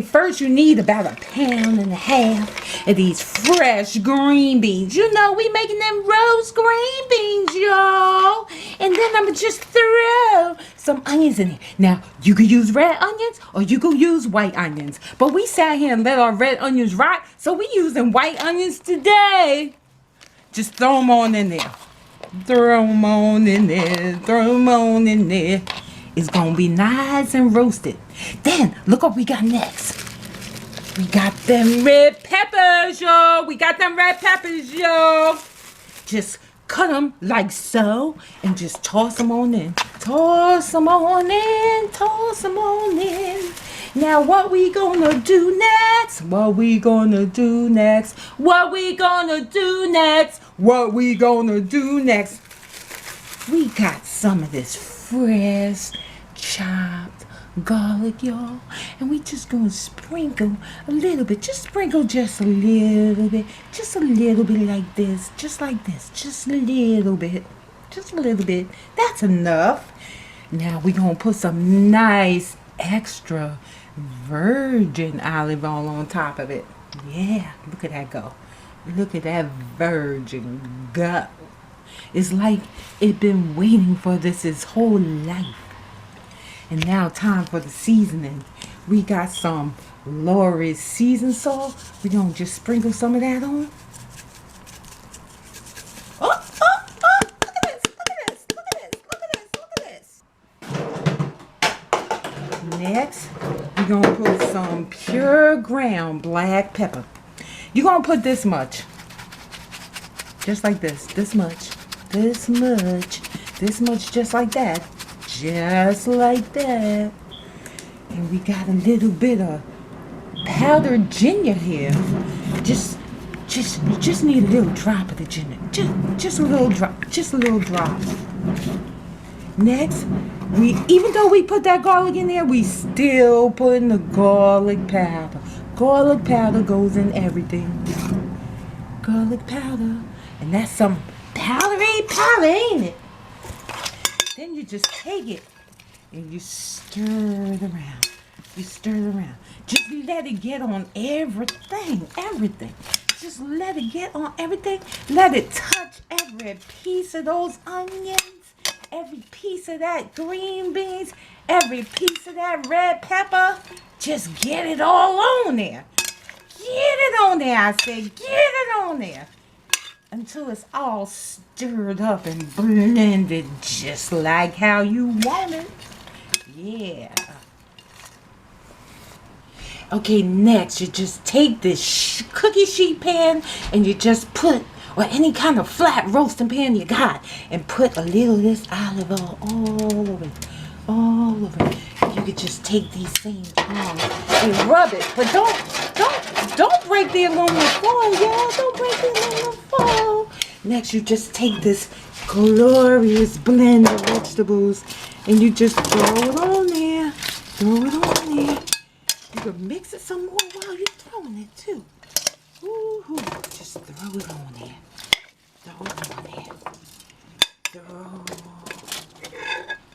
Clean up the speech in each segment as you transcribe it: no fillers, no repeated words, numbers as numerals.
first you need about 1.5 pounds of these fresh green beans. You know, we making them roast green beans, y'all. And then I'm going to just throw some onions in it. Now, you could use red onions or you could use white onions. But we sat here and let our red onions rot, so we using white onions today. Just throw them on in there. Throw them on in there. Throw them on in there. It's going to be nice and roasted. Then, look what we got next. We got them red peppers, y'all. We got them red peppers, y'all. Just cut them like so and just toss them on in. Toss them on in. Toss them on in. Now, what we gonna do next? What we gonna do next? What we gonna do next? What we gonna do next? We got some of this fresh chopped garlic, y'all, and we just gonna sprinkle a little bit. Just sprinkle just a little bit. Just a little bit like this. Just like this. Just a little bit. Just a little bit. That's enough. Now we gonna put some nice extra virgin olive oil on top of it. Yeah, look at that go. Look at that virgin go. It's like it been waiting for this its whole life. And now time for the seasoning. We got some Lori's seasoned salt. We're going to just sprinkle some of that on. Oh, oh, oh, look at this, look at this, look at this, look at this, look at this. Next, we're going to put some pure ground black pepper. You're going to put this much. Just like this, this much, this much, this much, just like that. Just like that. And we got a little bit of powdered ginger here. You just need a little drop of the ginger. Just a little drop. Just a little drop. Next, even though we put that garlic in there, we still putting the garlic powder. Garlic powder goes in everything. Garlic powder. And that's some powdery powder, ain't it? Then you just take it and you stir it around. You stir it around. Just let it get on everything. Everything. Just let it get on everything. Let it touch every piece of those onions. Every piece of that green beans. Every piece of that red pepper. Just get it all on there. Get it on there, I said. Get it on there. Until it's all stirred up and blended just like how you want it. Yeah. Okay, next you just take this cookie sheet pan and you just put, or any kind of flat roasting pan you got, and put a little of this olive oil all over it. All over it. You could just take these same tongs and rub it. But don't break the aluminum foil, y'all. Don't break the aluminum foil. Next, you just take this glorious blend of vegetables and you just throw it on there. Throw it on there. You can mix it some more while you're throwing it too. Ooh, just throw it on there. Throw it on there.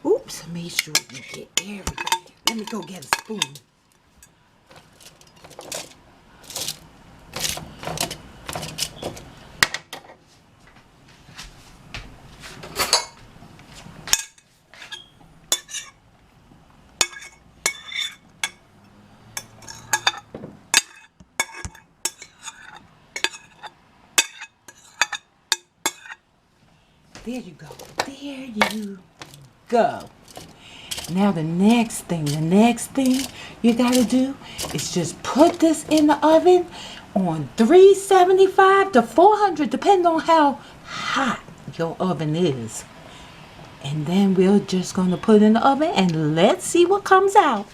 Throw. Oops, make sure you get everything. Let me go get a spoon. There you go. There you go. Now the next thing you gotta do is just put this in the oven on 375 to 400, depending on how hot your oven is. And then we're just gonna put it in the oven and let's see what comes out.